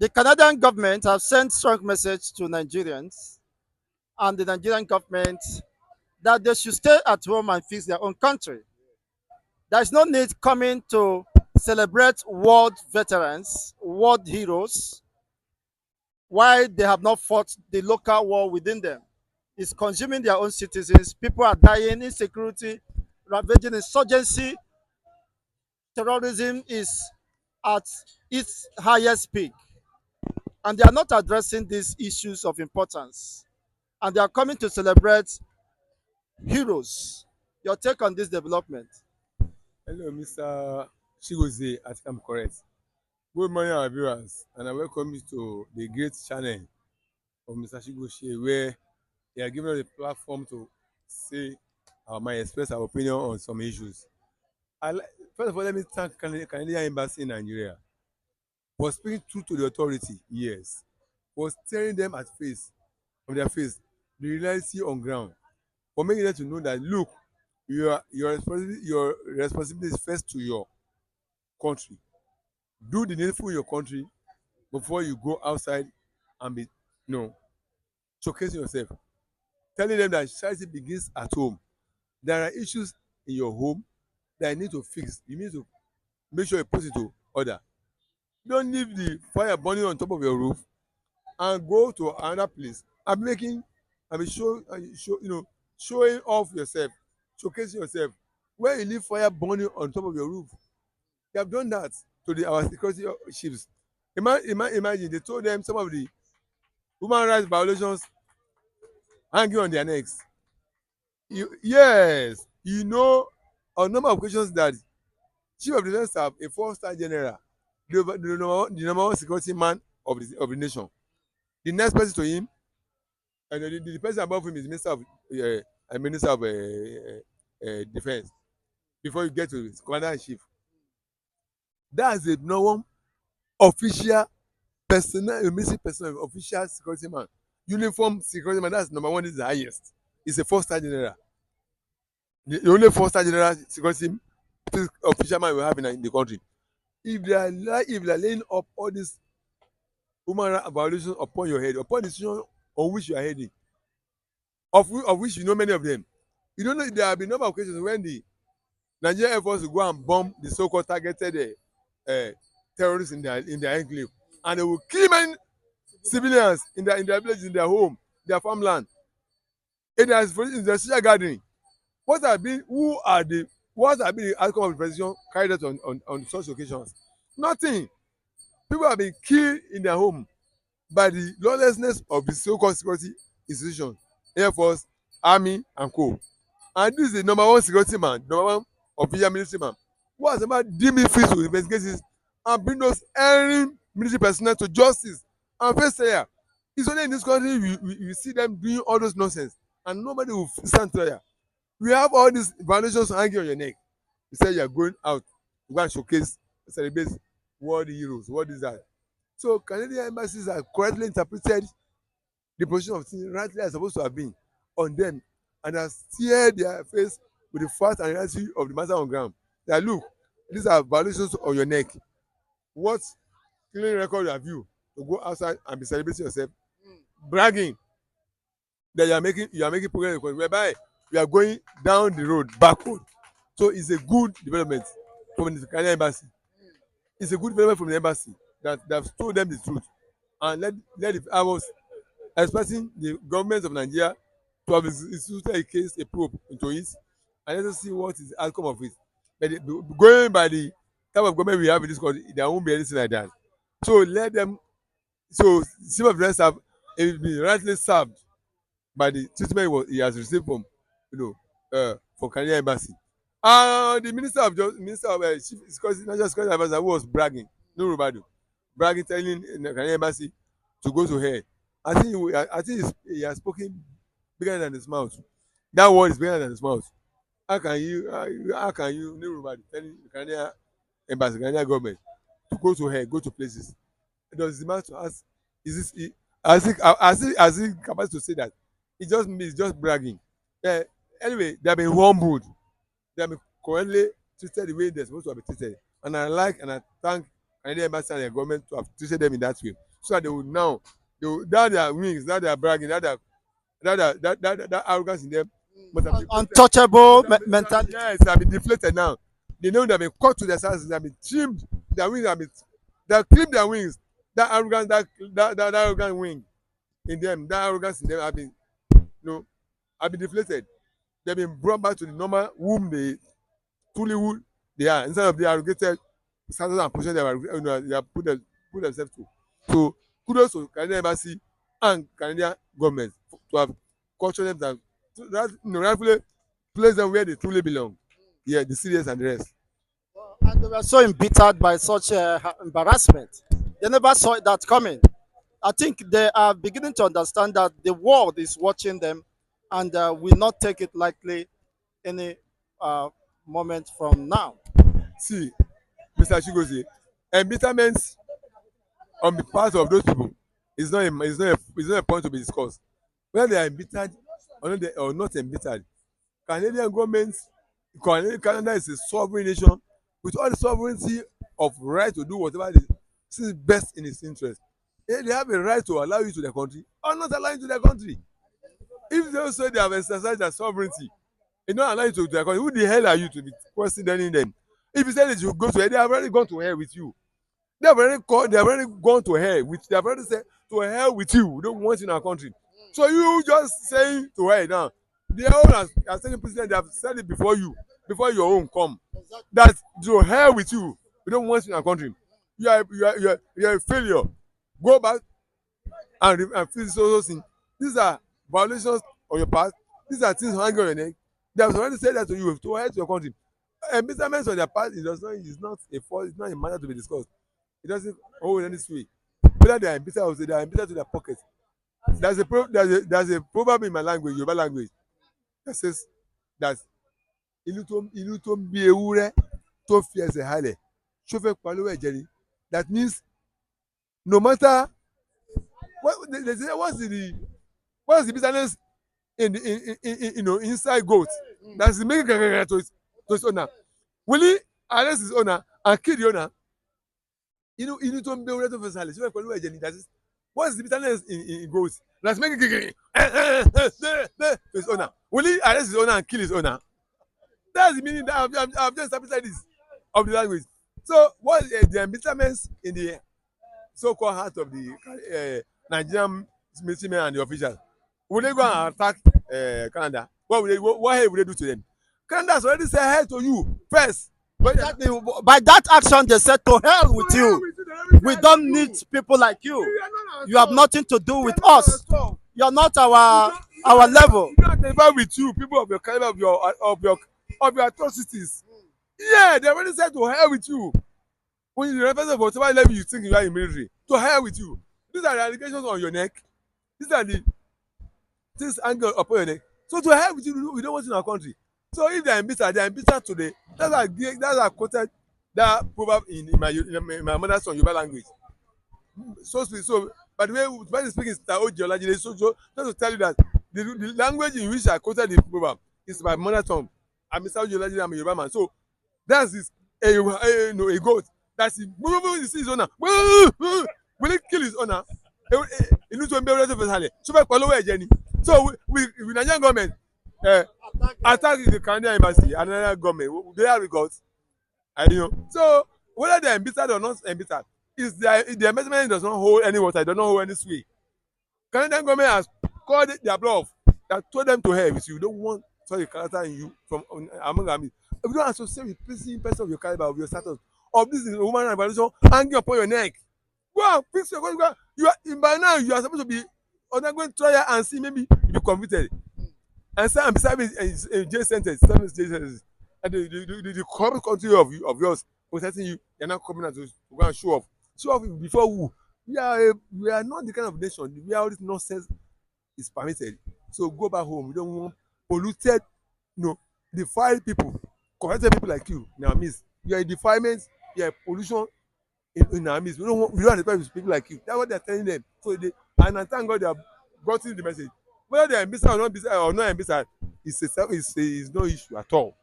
The Canadian government have sent strong message to Nigerians and the Nigerian government that they should stay at home and fix their own country. There is no need coming to celebrate world veterans, world heroes, while they have not fought the local war within them. It's consuming their own citizens. People are dying, insecurity, ravaging insurgency, terrorism is at its highest peak. And they are not addressing these issues of importance. And they are coming to celebrate heroes. Your take on this development? Hello, Mr. Chigozie, I think I'm correct. Good morning, our viewers, and I welcome you to the great channel of Mr. Chigozie, where he has given us a platform to say might express our opinion on some issues. First of all, let me thank Canadian Embassy in Nigeria for speaking truth to the authority, yes, for staring them at face, on their face, the reality on ground, for making them to know that, look, your responsibility is first to your country. Do the needful in your country before you go outside and be showcasing yourself. Telling them that charity begins at home. There are issues in your home that you need to fix. You need to make sure you put it to order. Don't leave the fire burning on top of your roof and go to another place and be making and be showing off yourself, showcasing yourself. When you leave fire burning on top of your roof, they have done that to our security chiefs. Imagine they told them some of the human rights violations hanging on their necks. Yes, on number of occasions that chief of defence staff, a 4-star general, the number one security man of the nation. The next person to him, and the person above him is minister of defence. Before you get to commander in chief, that's the number one official personnel, a military personnel, official security man, uniform security man. That's number one. Is the highest. It's a 4-star general. The only 4-star general security official man we have in the country. If they are laying up all these human rights violations upon your head, upon the situation on which you are heading, of which you know many of them, you don't know there have been number of occasions when the Nigerian Air Force will go and bomb the so-called targeted terrorists in their enclave, and they will kill many civilians in their villages, in their home, their farmland. In their social gathering, what have been the outcome of the president carried out on such occasions? Nothing. People have been killed in their home by the lawlessness of the so-called security institutions, Air Force, Army, and co. And this is the number one security man, number one official military man, who has about deeming fit to investigate this and bring those erring military personnel to justice and face trial. It's only in this country you see them doing all those nonsense, and nobody will stand trial. We have all these violations hanging on your neck. You say you are going out to go and showcase, celebrate world heroes. What is that? So Canadian embassies have correctly interpreted the position of things rightly as supposed to have been on them, and have steered their face with the fact and reality of the matter on ground. That, look, these are violations on your neck. What clean record have you to go outside and be celebrating yourself, bragging that you are making progress, whereby you are going down the road backward. So it's a good development from the Canadian embassy. It's a good development from the embassy that they have told them the truth, and I was expecting the government of Nigeria to have instituted a case, a probe into it, and let us see what is the outcome of it. But going by the type of government we have in this country, there won't be anything like that. So let them. So some of them have been rightly served by the treatment he has received from, from Canadian embassy. The chief security, national security adviser, who was bragging, no Rubado, bragging, telling the Canadian embassy to go to hell. I think he has spoken bigger than his mouth. That word is bigger than his mouth. How can you no Rubado, telling the Canadian embassy, Canadian government to go to hell, go to places? Does the man to ask, is this has he capacity to say that? It's just bragging. uh, anyway, they have been humbled, they have been correctly treated the way they're supposed to have been treated, and I thank Canadian embassy and their government to have treated them in that way. so that they will now they will that their wings, that their bragging, that arrogance in them must have deflated. Untouchable mentality. Yes, they have been deflated now. They know they have been cut to their sizes, they have been trimmed, their wings have been they have trimmed their wings. That arrogance, that arrogant wing in them, that arrogance in them have been have been deflated. They've been brought back to the normal whom they truly who they are instead of the arrogated status and position they have put themselves to. So kudos to Canadian embassy and Canadian government to have cultured them that so that rightfully place them where they truly belong. Yeah, the serious and the rest. And they were so embittered by such embarrassment. They never saw that coming. I think they are beginning to understand that the world is watching them and will not take it lightly any uh, moment from now. See, Mr. Chigozie, embitterment on the part of those people is not a point to be discussed. Whether they are embittered or not embittered, Canadian government, Canada is a sovereign nation with all the sovereignty of right to do whatever it sees best in its interest. They have a right to allow you to their country or not allow you to their country. If they say they have exercised their sovereignty, they don't allow you to their country, who the hell are you to be questioning them? If you say that you go to hell, they have already gone to hell with you. They have already gone to hell with they have already said to hell with you. We don't want you in our country. So you just saying to hell now. The own as taking president, they have said it before your own come. That to hell with you. We don't want you in our country. You are a failure. Go back and feel those things. These are violations of your past. These are things hanging on your neck. They have already said that to you to hell to your country. Embitterment on their part is not a fault. It's not a matter to be discussed. It doesn't hold any sway. Whether they are embittered or they are embittered to their pocket. There's a proverb in my language, Yoruba language, that says that ìlú tó ń bí ewúrẹ́ tó fi ẹsẹ̀ halẹ̀ ṣó fẹ́ pa lówó ẹ̀jẹ̀ ni. That means no matter what they say what's the business in the inside goat that's making to its owner. Will he arrest his owner and kill the owner? Inú tó ń bẹ ewúrẹ́ tó fẹsẹ̀ halẹ̀ ṣó fẹ́ pa lówó ẹ̀jẹ̀ ni. That is what's the bitterness in goat that's making to his owner. Will he arrest his owner and kill his owner? That's the meaning that I've just interpreted this of the language. So what the embitterment in the so-called heart of the Nigerian military men and the officials? Will they go and attack Canada? What hell will they do to them? Canada has already said hell to you first. By that action, they said to hell with you. We don't need people like you. You have nothing to do with us. You're not our level. We don't identify with you, people of your caliber, of your atrocities. Yeah, they already said to hell with you. When you represent whatever level you think you are in military, to hell with you. These are the allegations on your neck. These are the things angle upon your neck. So to hell with you, we don't want you in our country. So if they are embittered today. That's why I quoted that proverb in my mother's tongue, Yoruba language. So by the way, when speaking is Taoji, so just to tell you that the language in which I quoted the proverb is my mother tongue. I'm Mr. Ojolaji, I'm a Yoruba man. So that's this a goat. That's it. You see his owner. Will he kill his owner? Inú tó ń bẹ wúrẹ́ tó fẹ́ sálẹ̀ ṣó fẹ́ pọ̀ lówó ẹ̀jẹ̀ ni. So with Nigerian government attack the Canadian embassy and Nigerian government they have records. So whether they are embittered or not embittered, is the embezzlement does not hold any water, it does not hold any sway. Canadian government has called it their bluff that told them to hell with you. Don't want such a character in you from among armies. If you don't associate with person of your caliber, of your status, of this is human rights violation hanging upon your neck, go and fix your go. You are by now you are supposed to be undergoing trial and see maybe you be convicted and serving a jail sentence, serving jail sentence, and the corrupt country of yours protecting you, you're not coming out to go and show off before who? We are not the kind of nation where all this nonsense is permitted. So go back home. We don't want polluted, defiled people, corrupted people like you in our midst. You are a defilement, you are a pollution in our midst. We don't identify with people like you. That's what they're telling them. So and I thank God they have gotten the message. Whether they are embittered or not embittered, it's no issue at all.